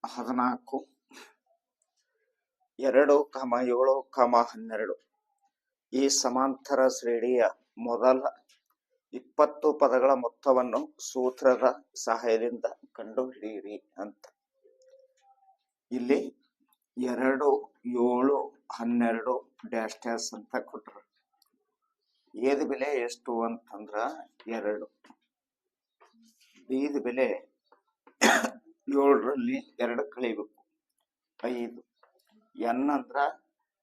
14 2,7,12 ಈ ಸಮಾಂತರ ಶ್ರೇಣಿಯ ಮೊದಲ 20 ಪದಗಳ ಮೊತ್ತವನ್ನು ಸೂತ್ರದ ಸಹಾಯದಿಂದ ಕಂಡುಹಿಡಿಯಿರಿ ಅಂತ. ಇಲ್ಲಿ 2, 7, 12 ಡ್ಯಾಶ್ ಡ್ಯಾಶ್ ಅಂತ ಕೊಟ್ರು. ಏದ ಬೆಲೆ ಎಷ್ಟು ಅಂತಂದ್ರ 2, ಬೀದ ಬೆಲೆ 7ರಲ್ಲಿ 2 ಕಳಿಬೇಕು 5. ಎನ್ ಅಂದ್ರ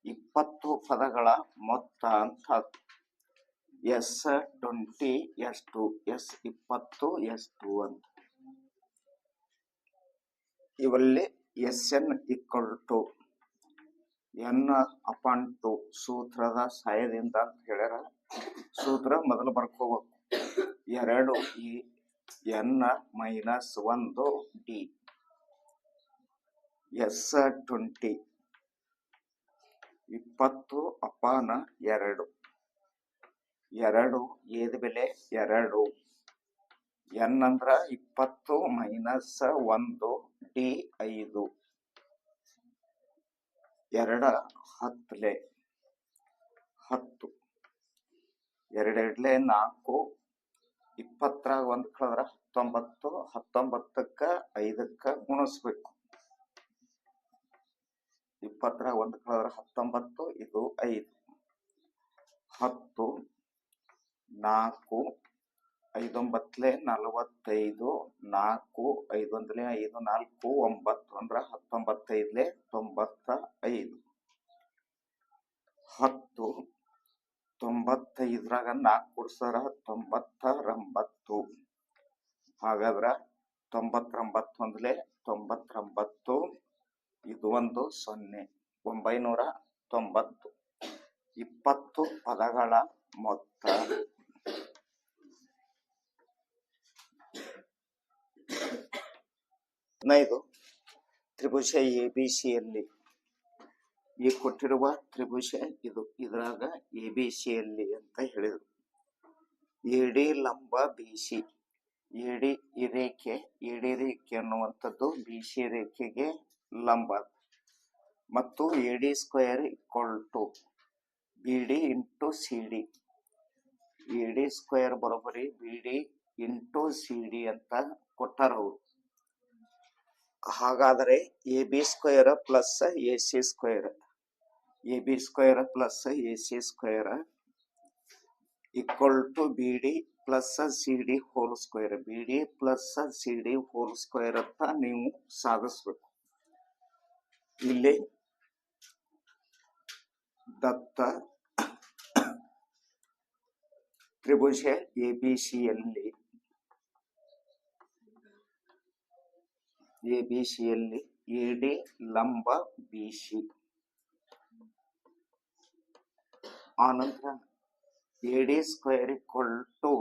20 ಪದಗಳ ಮೊತ್ತ ಅಂತ. ಎಸ್ 20 ಎಷ್ಟು, ಎಸ್ 20 ಎಷ್ಟು ಅಂತ. ಇವಲ್ಲಿ S N equal to N upon two ಸೂತ್ರದ ಸಹಾಯದಿಂದ ಅಂತ ಹೇಳ್ಯಾರ. ಸೂತ್ರ ಮೊದಲು ಬರ್ಕೋಬೇಕು. 2 ಈ ಎನ್ ಮೈನಸ್ 1 ಡಿ ಎಸ್ 20 20 ಅಪಾನ 2 2 ಏದ ಬೆಲೆ 2 ಎನ್ ಅಂದ್ರ 20 ಮೈನಸ್ 1 ಡಿ 5 2 10 10 2 4 20ರಾಗ 1 ಕಳೆದ್ರ 19 19ಕ್ಕ 5ಕ್ಕ ಗುಣಿಸ್ಬೇಕು. 20ರಾಗ 1 ಕಳೆದ್ರ 19 ಇದು 5 10 4 5 9 45 4 5 1 5 4 9 ಅಂದ್ರ 19 95 10 95ರಾಗ 4 ಕೂಡಿಸಿದ್ರ 99. ಹಾಗಾದ್ರ 99 99 ಇದು 1 0 990. 20 ಪದಗಳ ಮೊತ್ತ. ತ್ರಿಭುಜ ಎಬಿಸಿಯಲ್ಲಿ ಈ ಕೊಟ್ಟಿರುವ ತ್ರಿಭುಜ ಇದು. ಇದ್ರಾಗ ಎಬಿಸಿಯಲ್ಲಿ ಅಂತ ಹೇಳಿದ್ರು. ಎಡಿ ಲಂಬ ಬಿಸಿ. ಎಡಿ ರೇಖೆ ಅನ್ನುವಂಥದ್ದು ಬಿಸಿ ರೇಖೆಗೆ ಲಂಬ ಮತ್ತು ಎಡಿ ಸ್ಕ್ವೇರ್ ಈಕ್ವಲ್ ಟು ಬಿಡಿ ಇಂಟು ಸಿಡಿ. ಎಡಿ ಸ್ಕ್ವೇರ್ ಬರೋಬರಿ ಬಿಡಿ ಇಂಟು ಸಿಡಿ ಅಂತ ಕೊಟ್ಟಾರ ಅವರು. ಹಾಗಾದರೆ A B square plus A C square, A B square plus A C square equal to B D plus C D whole square. B D plus C D whole square ಅಂತ ನೀವು ಸಾಧಿಸ್ಬೇಕು. ಇಲ್ಲಿ ದತ್ತ ತ್ರಿಭುಜ ಎಬಿಸಿಯಲ್ಲಿ ಎಡಿ ಲಂಬ ಬಿಸಿ, ಆನಂತರ ಎಡಿ ಸ್ಕ್ವೇರ್ ಈಕ್ವಲ್ ಟು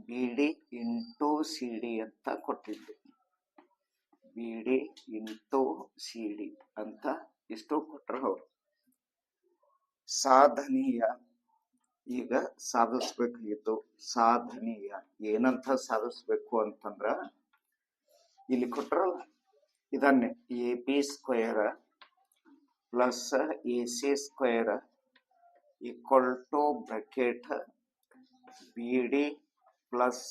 ಬಿಡಿ into ಸಿಡಿ ಅಂತ ಕೊಟ್ಟಿದ್ದು. ಬಿಡಿ ಇಂಟು ಸಿಡಿ ಅಂತ ಇಷ್ಟು ಕೊಟ್ರ ಅವರು. ಸಾಧನೀಯ ಈಗ ಸಾಧಿಸ್ಬೇಕಾಗಿತ್ತು. ಸಾಧನೀಯ ಏನಂತ ಸಾಧಿಸ್ಬೇಕು ಅಂತಂದ್ರ ಇಲ್ಲಿ ಕೊಟ್ರಲ್ಲ ಇದನ್ನೇ A B square plus A C square equal to bracket B D plus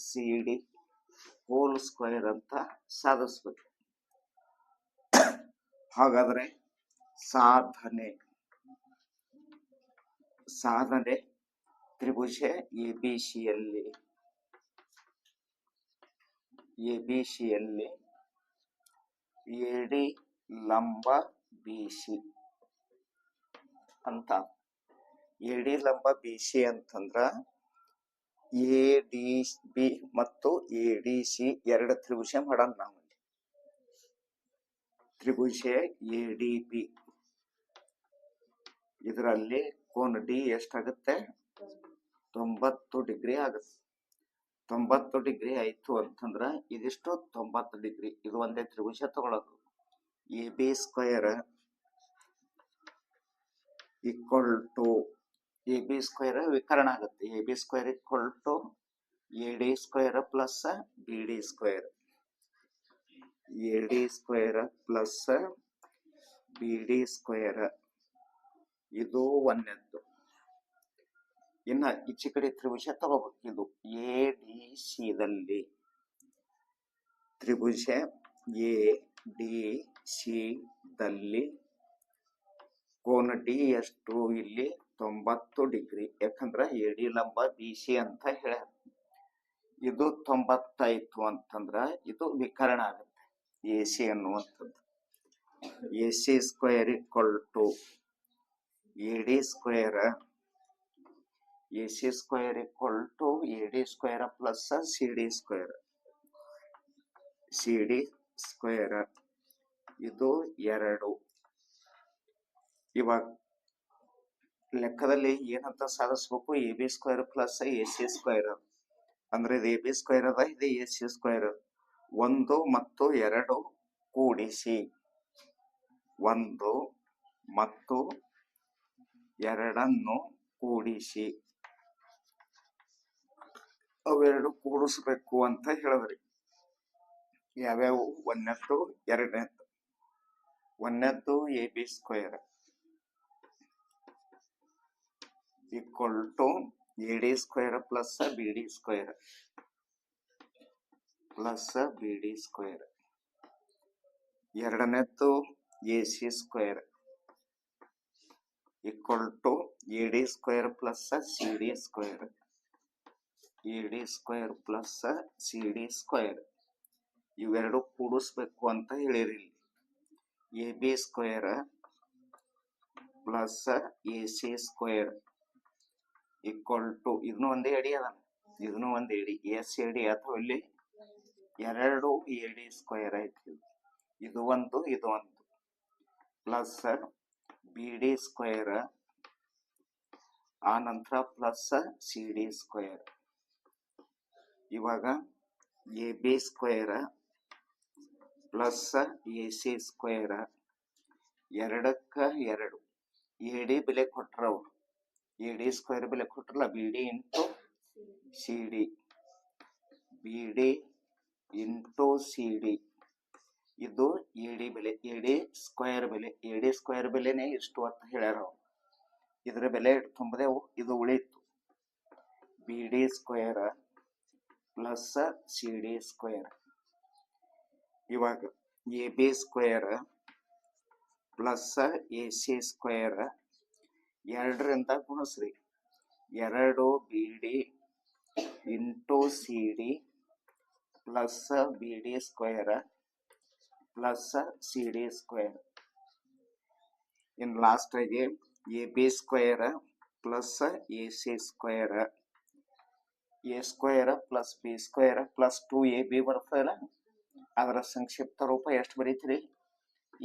C D whole square ಅಂತ ಸಾಧಿಸ್ಬೇಕು. ಹಾಗಾದ್ರೆ ಸಾಧನೆ ತ್ರಿಭುಜ ಎಬಿಸಿಯಲ್ಲಿ ಎಡಿ ಲಂಬ ಬಿಸಿ ಅಂತ. ಎಡಿ ಲಂಬ ಬಿಸಿ ಅಂತಂದ್ರ ಎ ಡಿ ಬಿ ಮತ್ತು ಎ ಡಿ ಸಿ 2 ತ್ರಿಭುಜ ಮಾಡೋಣ ನಾವು. ತ್ರಿಭುಜ ಎ ಡಿ ಬಿ ಇದರಲ್ಲಿ ಕೋನ ಡಿ ಎಷ್ಟಾಗುತ್ತೆ 90 ಡಿಗ್ರಿ ಆಗುತ್ತೆ. 90 ಡಿಗ್ರಿ ಆಯ್ತು ಅಂತಂದ್ರ ಇದಿಷ್ಟು 90 ಡಿಗ್ರಿ. ಇದು ಒಂದೇ ತ್ರಿಭುಜ ತಗೊಳ್ಳೋದು. A B square equal to A B square ವಿಕರಣ ಆಗುತ್ತೆ. A B square equal to A D square plus B D square. A D square plus B D square ಇದು ಒಂದನೇದ್ದು. ಇನ್ನ ಈಚೆ ಕಡೆ ತ್ರಿಭುಜ ತಗೋಬೇಕು. ಇದು ಎ ಡಿ ಸಿ ದಲ್ಲಿ ತ್ರಿಭುಜ ಎ ಡಿ ಸಿ ದಲ್ಲಿ ಕೋನ ಡಿ ಎಷ್ಟು? ಇಲ್ಲಿ 90 ಡಿಗ್ರಿ. ಯಾಕಂದ್ರ ಎ ಡಿ ಲಂಬ ಬಿ ಸಿ ಅಂತ ಹೇಳ. ಇದು 90 ಆಯ್ತು ಅಂತಂದ್ರ ಇದು ವಿಕರ್ಣ ಆಗುತ್ತೆ. ಎ ಸಿ ಅನ್ನುವಂಥದ್ದು A C square equal to A D square. A C square equal to A D square plus C D square. C D square ಇದು 2. ಇವಾಗ ಲೆಕ್ಕದಲ್ಲಿ ಏನಂತ ಸಾಧಿಸ್ಬೇಕು? A B square plus A C square. ಅಂದ್ರೆ ಇದು A B square ಅದ, ಇದು A C square. 1 ಮತ್ತು 2 ಕೂಡಿಸಿ 1 ಮತ್ತು 2 ಕೂಡಿಸಿ ಅವೆರಡು ಕೂಡಿಸ್ಬೇಕು ಅಂತ ಹೇಳಿದ್ರಿ. ಯಾವ್ಯಾವ? ಒಂದನೇದ್ದು, ಎರಡನೇದ್ದು. ಒಂದನೇದ್ದು A B square equal to A D square plus B D square plus B D square. ಎರಡನೇದ್ದು A C square equal to A D square plus C D square. A D square plus C D square ಇವೆರಡು ಕೂಡಿಸ್ಬೇಕು ಅಂತ ಹೇಳಿರಿ. A B square plus A C square equal to ಇದನ್ನು ಒಂದೇ ಎಡಿ ಅದ, ಇದನ್ನು ಒಂದು ಎಡಿ ಎಸ್ ಎಡಿ ಅಥವಾ ಇಲ್ಲಿ 2 ಎ ಡಿ ಸ್ಕ್ವೇರ್ ಐತಿ. ಇದು ಒಂದು, ಇದು ಒಂದು ಪ್ಲಸ್ ಬಿ ಡಿ ಸ್ಕ್ವೇರ್ ಆ ನಂತರ ಪ್ಲಸ್ ಸಿ ಡಿ ಸ್ಕ್ವೇರ್. ಇವಾಗ A B square plus A C square 2ಕ್ಕೆ 2 ಎ ಡಿ ಬೆಲೆ ಕೊಟ್ರವ್ರು. ಎ ಡಿ ಸ್ಕ್ವೇರ್ ಬೆಲೆ ಕೊಟ್ರಲ್ಲ, B D into C D. B D into C D ಇದು ಎ ಡಿ ಬೆಲೆ. ಎ ಡಿ ಸ್ಕ್ವೇರ್ ಬೆಲೆ, A D square ಬೆಲೆನೇ ಇಷ್ಟು ಅಂತ ಹೇಳ್ಯಾರ ಅವ್ರು. ಇದ್ರ ಬೆಲೆ ತುಂಬದೇವು, ಇದು ಉಳಿತು. B D square plus C D square. ಇವಾಗ A B square plus A C square 2ರಿಂದ ಗುಣಿಸ್ರಿ. 2 B D into C D plus B D square plus C D square. In last ಆಗಿ A B square plus A C square. A square plus B square plus 2ab ಬರ್ತದಲ್ಲ, ಅದರ ಸಂಕ್ಷಿಪ್ತ ರೂಪ ಎಷ್ಟು ಬರೀತೀರಿ?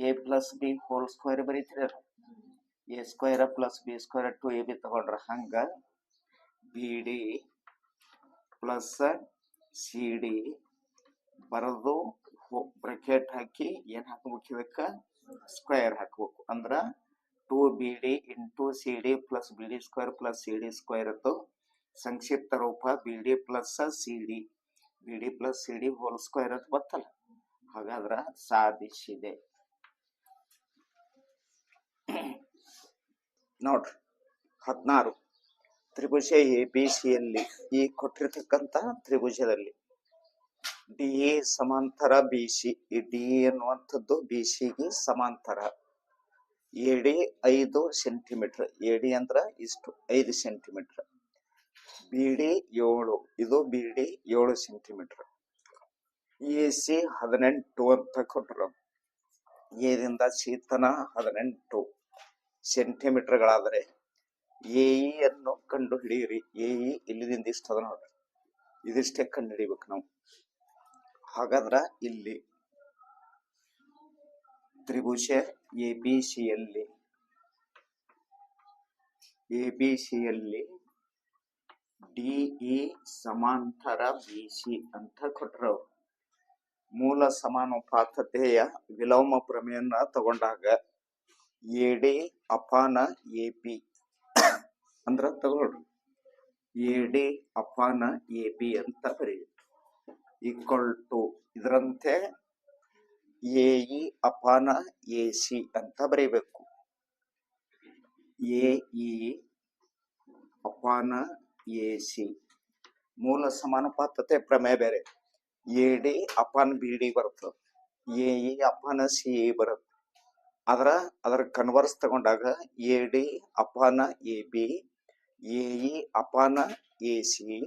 A plus B whole square ಬರೀತೀರ. A square plus B square 2ab ತಗೊಂಡ್ರ ಹಂಗ B D plus C D ಬರೆದು ಬ್ರಾಕೆಟ್ ಹಾಕಿ ಏನ್ ಹಾಕಬೇಕು? ಇದಕ್ಕ ಸ್ಕ್ವೇರ್ ಹಾಕಬೇಕು. ಅಂದ್ರ 2bd into C D plus B D square plus C D square ಅದು ಸಂಕ್ಷಿಪ್ತ ರೂಪ B D plus C D. B D plus C D whole square ಅಂತ ಬರ್ತಲ್ಲ. ಹಾಗಾದ್ರ ಸಾಧಿಸಿದೆ ನೋಡ್ರಿ. 16 ತ್ರಿಭುಜ ಎ ಬಿ ಸಿ ಯಲ್ಲಿ ಈ ಕೊಟ್ಟಿರ್ತಕ್ಕಂತ ತ್ರಿಭುಜದಲ್ಲಿ ಡಿ ಎ ಸಮಾಂತರ ಬಿ ಸಿ. ಈ ಡಿ ಅನ್ನುವಂಥದ್ದು ಬಿ ಸಿಗೆ ಸಮಾಂತರ. ಎಡಿ 5 ಸೆಂಟಿಮೀಟರ್. ಎಡಿ ಅಂದ್ರ ಇಷ್ಟು 5 ಸೆಂಟಿಮೀಟರ್. ಬಿ ಡಿ 7, ಇದು B D 7 centimetre. A C 18 ಅಂತ ಕೊಟ್ಟರು. ಎದಿಂದ ಸಿ ತನ 18 ಸೆಂಟಿಮೀಟರ್ಗಳಾದರೆ ಎ ಅನ್ನು ಕಂಡು ಹಿಡಿಯಿರಿ. ಎ ಇಲ್ಲಿದಿಂದ ಇಷ್ಟ ಅದ ನೋಡ್ರಿ, ಇದಿಷ್ಟೇ ಕಂಡು ಹಿಡಿಬೇಕು ನಾವು. ಹಾಗಾದ್ರ ಇಲ್ಲಿ ತ್ರಿಭುಜ ಎ ಬಿ ಸಿ ಯಲ್ಲಿ ಡಿಇ ಸಮಾಂತರ ಬಿ ಸಿ ಅಂತ ಕೊಟ್ಟರು. ಮೂಲ ಸಮಾನುಪಾತತೆಯ ವಿಲೋಮ ಪ್ರಮೇಯನ್ನ ತಗೊಂಡಾಗ ಎಡಿ ಅಪಾನ ಎ ಬಿ ಅಂದ್ರ ತಗೊಳ್ರಿ. ಎಡಿ ಅಪಾನ ಎ ಬಿ ಅಂತ ಬರೀ ಈಕ್ವಲ್ ಟು ಇದರಂತೆ ಎಇ ಅಪಾನ ಎಸಿ ಅಂತ ಬರೀಬೇಕು. ಎಇ ಅಪಾನ ಎಸಿ ಮೂಲ ಸಮಾನುಪಾತತೆ ಪ್ರಮೇಯ ಬೇರೆ. ಎಡಿ ಅಪಾನ್ ಬಿಡಿ ಬರ್ತದೆ, ಎಇ ಅಪಾನ ಸಿಇ ಬರುತ್ತೆ. ಅದರ ಕನ್ವರ್ಸ್ ತಗೊಂಡಾಗ ಎಡಿ ಅಪಾನ ಎಬಿ, ಎಇ ಅಪಾನ ಎಸಿ,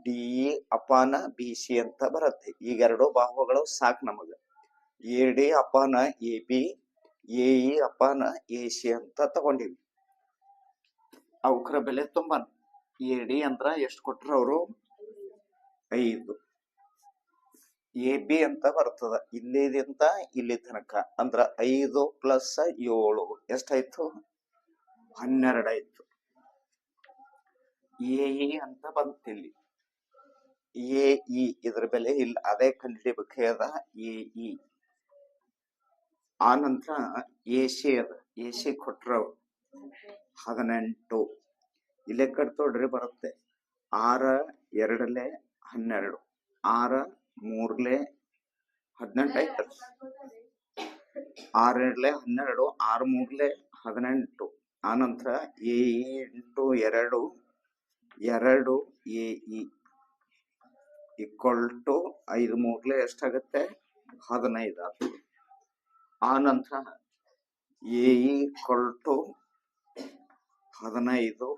ಡಿಇ ಅಪಾನ ಬಿಸಿ ಅಂತ ಬರುತ್ತೆ. ಈಗ ಎರಡು ಬಾಹುಗಳು ಸಾಕು ನಮಗ. ಎಡಿ ಅಪಾನ ಎಬಿ, ಎಇ ಅಪಾನ ಎಸಿ ಅಂತ ತಗೊಂಡಿವಿ. ಅವಕ್ರ ಬೆಲೆ ತುಂಬ. ಎಡಿ ಅಂದ್ರ ಎಷ್ಟು ಕೊಟ್ರ ಅವರು 5, ಎಬಿ ಅಂತ ಬರ್ತದ ಇಲ್ಲಿದಿಂದ ಇಲ್ಲಿ ತನಕ ಅಂದ್ರ 5 + 7 ಎಷ್ಟಾಯ್ತು? 12 ಆಯ್ತು. ಎಇ ಅಂತ ಬಂತಿಲ್ಲಿ. ಎಇ ಇದ್ರ ಬೆಲೆ ಇಲ್ಲ, ಅದೇ ಕಂಡುಹಿಡಿಬೇಕಾದ ಎಇ. ಆ ನಂತರ ಎಸಿ ಅದ, ಎಸಿ ಕೊಟ್ರವ್ರು 18. ಇಲ್ಲೇ ಕಟ್ತೋಡ್ರಿ ಬರುತ್ತೆ. 6 2 12, 6 3 18 ಆಯ್ತಲ್ಲ. 6 2 12, 6 3 18. ಆನಂತರ A E into 2 2 A E equal to 5 3 ಎಷ್ಟಾಗುತ್ತೆ? 15 ಆಗುತ್ತೆ. ಆನಂತರ ಎಇ ಈಕ್ವಲ್ ಟು 15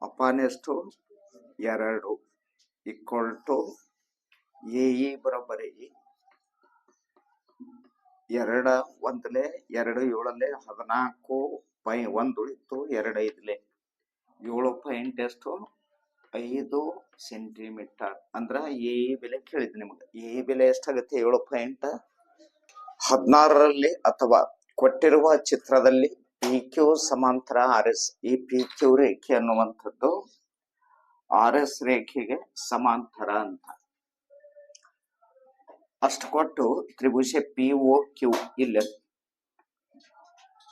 ಅಪಾನ್ ಎಷ್ಟು? 2 ಈಕ್ವಲ್ ಟು ಎಇ ಬರೋಬ್ಬರಿ 2 1 2 7 14 1 ಉಳಿತು 2 5 7 ಪಾಯಿಂಟ್ ಎಷ್ಟು? 5 ಸೆಂಟಿಮೀಟರ್. ಅಂದ್ರ ಎಇ ಬೆಲೆ ಕೇಳಿದ್ ನಿಮಗೆ. ಎಇ ಬೆಲೆ ಎಷ್ಟಾಗುತ್ತೆ? 7.16ರಲ್ಲಿ ಅಥವಾ ಕೊಟ್ಟಿರುವ ಚಿತ್ರದಲ್ಲಿ PQ ಸಮಾಂತರ RS. ಈ PQ ರೇಖೆ ಅನ್ನುವಂಥದ್ದು RS ರೇಖೆಗೆ ಸಮಾಂತರ ಅಂತ. ಅಷ್ಟು ಕೊಟ್ಟು ತ್ರಿಭುಜ POQ ಇಲ್ಲ,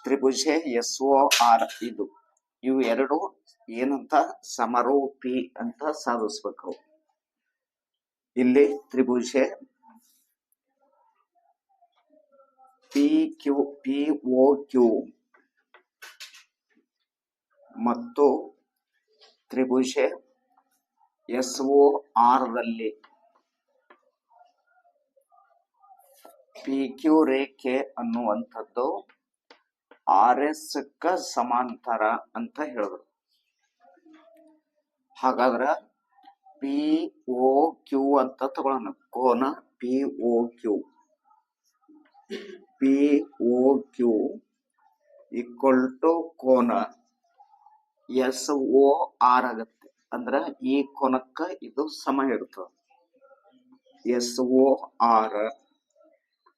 ತ್ರಿಭುಜ SOR ಇದು, ಇವು ಎರಡು ಏನಂತ ಸಮರೂಪಿ ಅಂತ ಸಾಧಿಸ್ಬೇಕು. ಇಲ್ಲಿ ತ್ರಿಭುಜ POQ ಮತ್ತು ತ್ರಿಭುಜ SOR ದಲ್ಲಿ PQ ರೇಖೆ ಅನ್ನುವಂಥದ್ದು RS ಕ್ಕ ಸಮಾಂತರ ಅಂತ ಹೇಳಿದ್ರು. ಹಾಗಾದ್ರ POQ ಅಂತ ತಗೊಳ್ಳೋಣ. ಕೋನ POQ ಈಕ್ವಲ್ ಟು ಕೋನ SOR ಆಗತ್ತೆ. ಅಂದ್ರ ಈ ಕೋನಕ್ಕ ಇದು ಸಮ ಇರ್ತದೆ. SOR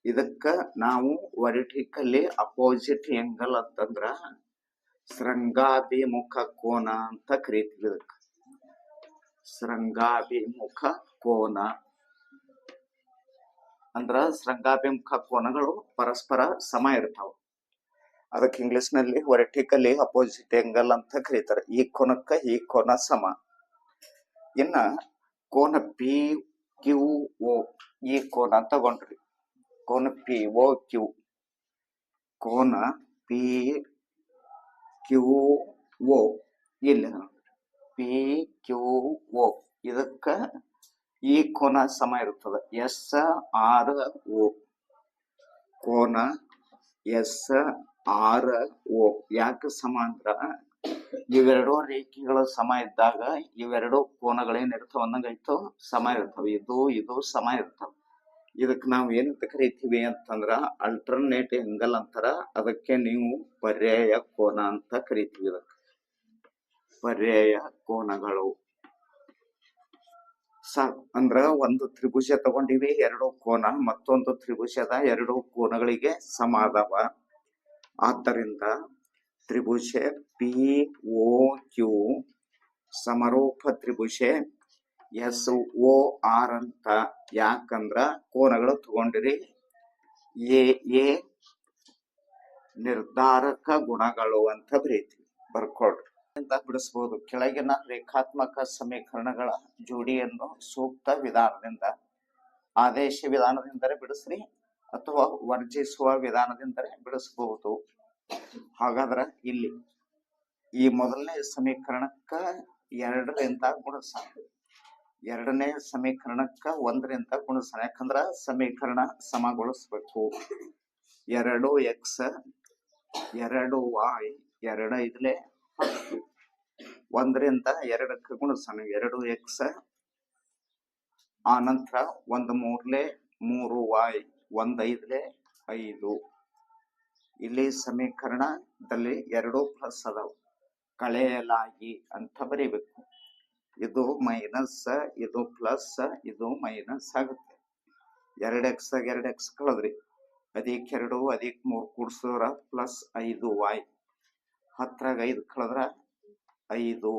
ಇದಕ್ಕ ನಾವು ವರ್ಟಿಕಲಿ ಅಪೋಸಿಟ್ ಆಂಗಲ್ ಅಂತಂದ್ರ ಶೃಂಗಾಭಿಮುಖ ಕೋನ ಅಂತ ಕರಿತೀವಿ. ಇದಕ್ಕ ಶೃಂಗಾಭಿಮುಖ ಕೋನ ಅಂದ್ರ ಶೃಂಗಾಭಿಮುಖ ಕೋನಗಳು ಪರಸ್ಪರ ಸಮ ಇರ್ತಾವ. ಅದಕ್ಕೆ ಇಂಗ್ಲಿಷ್ ನಲ್ಲಿ ವರ್ಟಿಕಲಿ ಅಪೋಸಿಟ್ ಆಂಗಲ್ ಅಂತ ಕರೀತಾರೆ. ಈ ಕೋನಕ್ಕ ಈ ಕೋನ ಸಮ. ಇನ್ನ ಕೋನ PQO ಈ ಕೋನ ತಗೊಂಡ್ರಿ. ಕೋನ POQ, ಕೋನ PQO ಇಲ್ಲ, PQO ಇದಕ್ಕ ಈ ಕೋನ ಸಮ ಇರ್ತದೆ. SRO ಕೋನ SRO ಯಾಕೆ ಸಮ ಅಂದ್ರ ಇವೆರಡು ರೇಖೆಗಳ ಸಮ ಇದ್ದಾಗ ಇವೆರಡು ಕೋನಗಳೇನಿರ್ತಾವ ಅಂದಂಗಾಯ್ತು ಸಮ ಇರ್ತವೆ. ಇದು ಸಮ ಇರ್ತವೆ. ಇದಕ್ಕೆ ನಾವು ಏನಂತ ಕರಿತೀವಿ ಅಂತಂದ್ರ ಅಲ್ಟರ್ನೇಟ್ ಆಂಗಲ್ ಅಂತಾರ. ಅದಕ್ಕೆ ನೀವು ಪರ್ಯಾಯ ಕೋನ ಅಂತ ಕರಿತೀವಿ. ಇದಕ್ಕೆ ಪರ್ಯಾಯ ಕೋನಗಳು ಅಂದ್ರ ಒಂದು ತ್ರಿಭುಜ ತಗೊಂಡಿವಿ, ಎರಡು ಕೋನ ಮತ್ತೊಂದು ತ್ರಿಭುಜದ ಎರಡು ಕೋನಗಳಿಗೆ ಸಮ ಅದಾವ. ಆದ್ದರಿಂದ ತ್ರಿಭುಜ POQ ಸಮರೂಪ ತ್ರಿಭುಜ SOR ಅಂತ. ಯಾಕಂದ್ರ ಕೋನಗಳು ತಗೊಂಡಿರಿ. ಎ ನಿರ್ಧಾರಕ ಗುಣಗಳು ಅಂತ ಬರೀತೀವಿ, ಬರ್ಕೊಳ್ರಿ ಅಂತ ಬಿಡಿಸಬಹುದು. ಕೆಳಗಿನ ರೇಖಾತ್ಮಕ ಸಮೀಕರಣಗಳ ಜೋಡಿಯನ್ನು ಸೂಕ್ತ ವಿಧಾನದಿಂದ ಆದೇಶ ವಿಧಾನದಿಂದಲೇ ಬಿಡಿಸ್ರಿ ಅಥವಾ ವರ್ಜಿಸುವ ವಿಧಾನದಿಂದಲೇ ಬಿಡಿಸಬಹುದು. ಹಾಗಾದ್ರ ಇಲ್ಲಿ ಈ ಮೊದಲನೇ ಸಮೀಕರಣಕ್ಕ 2ರಿಂದ ಗುಣಿಸೋಣ, ಎರಡನೇ ಸಮೀಕರಣಕ್ಕ 1ರಿಂದ ಗುಣಿಸೋಣ. ಯಾಕಂದ್ರ ಸಮೀಕರಣ ಸಮಗೊಳಿಸ್ಬೇಕು. 2x 2y 2 5 1ರಿಂದ 2ಕ್ಕೆ ಗುಣಿಸೋಣ. 2x ಆನಂತರ 1 3 3y 1 5 5. ಇಲ್ಲಿ ಸಮೀಕರಣದಲ್ಲಿ 2 ಪ್ಲಸ್ ಅದಾವ, ಕಳೆಯಲಾಗಿ ಅಂತ ಬರೀಬೇಕು. ಇದು ಮೈನಸ್, ಇದು ಪ್ಲಸ್, ಇದು ಮೈನಸ್ ಆಗುತ್ತೆ. 2x 2x ಕಳೆದ್ರಿ, +2 +3 ಕೂಡ್ಸಿದ್ರ plus 5y, 10 5 ಕಳೆದ್ರ 5.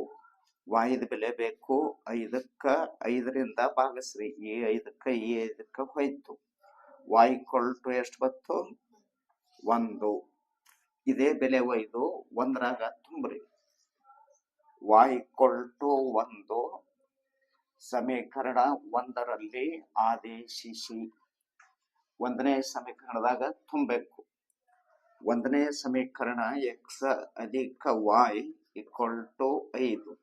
y ಬೆಲೆ ಬೇಕು, 5ಕ್ಕ 5ರಿಂದ ಭಾಗಿಸ್ರಿ. ಈ 5ಕ್ಕ ಹೋಯ್ತು. y = ಎಷ್ಟು ಬತ್ತು? 1. ಇದೇ ಬೆಲೆ ಒಯ್ದು 1ರಾಗ ತುಂಬ್ರಿ. y = 1 ಸಮೀಕರಣ 1ರಲ್ಲಿ ಆದೇಶಿಸಿ. 1ನೇ ಸಮೀಕರಣದಾಗ ತುಂಬಬೇಕು. 1ನೇ ಸಮೀಕರಣ x + y = 5.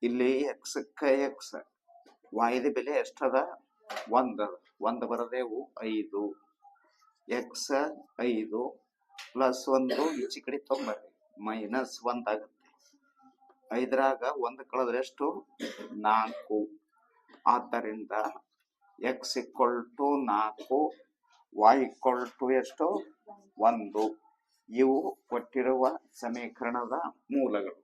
ಇಲ್ಲಿ x ಕ್ಕ x, y ಬೆಲೆ ಎಷ್ಟದ? 1 ಅದ. 1 ಬರದೇವು 5. x 5 ಪ್ಲಸ್ 1 ಈಚೆ ಕಡೆ ತೊಂಬರ್ರಿ, -1 ಆಗುತ್ತೆ. 5ರಾಗ 1 ಕಳೆದ್ರೆ ಎಷ್ಟು? 4. ಆದ್ದರಿಂದ x = 4, y = ಎಷ್ಟು? 1. ಇವು ಕೊಟ್ಟಿರುವ ಸಮೀಕರಣದ ಮೂಲಗಳು.